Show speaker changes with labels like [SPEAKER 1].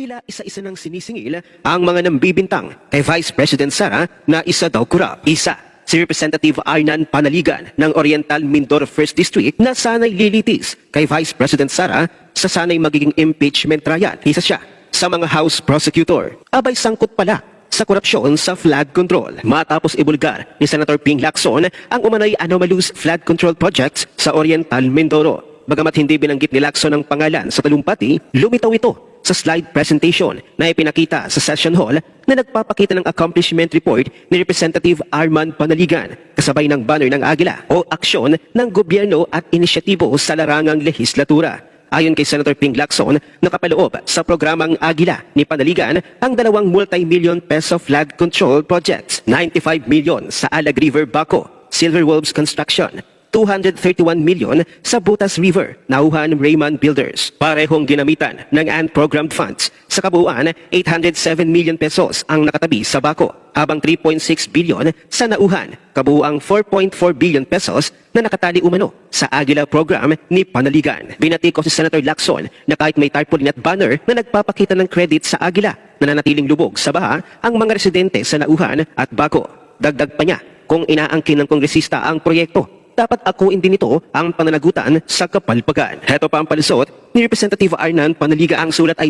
[SPEAKER 1] Tila isa-isa ng sinisingil ang mga nambibintang kay Vice President Sara na isa daw kurap. Isa, si Representative Arnan Panaligan ng Oriental Mindoro 1st District na sanay lilitis kay Vice President Sara sa sanay magiging impeachment trial. Isa siya sa mga House Prosecutor. Abay sangkot pala sa korupsyon sa flood control. Matapos ibulgar ni Senator Ping Lacson ang umano'y anomalous flood control projects sa Oriental Mindoro. Bagamat hindi binanggit ni Lacson ang pangalan sa talumpati, lumitaw ito sa slide presentation na ipinakita sa session hall na nagpapakita ng accomplishment report ni Representative Arman Panaligan kasabay ng banner ng Agila o aksyon ng gobyerno at inisyatibo sa larangang lehislatura. Ayon kay Senator Ping Lacson, nakapaloob sa programang Agila ni Panaligan ang 2 multi-million peso flood control projects, 95 million sa Alag River Baco, Silver Wolves Construction, 231 million sa Butas River, nauhan Raymond Builders. Parehong ginamitan ng unprogrammed funds. Sa kabuuan, 807 million pesos ang nakatabi sa Baco, habang 3.6 billion sa nauhan, kabuuang 4.4 billion pesos na nakatali umano sa Agila program ni Panaligan. Binati ko si Senator Lacson na kahit may tarpaulin at banner na nagpapakita ng credit sa Agila, nananatiling lubog sa baha ang mga residente sa nauhan at Baco. Dagdag pa niya, kung inaangkin ng kongresista ang proyekto, dapat akuin din ito ang pananagutan sa kapalpagan. Heto pa ang palisot ni Representative Arnan Panaliga. Ang sulat ay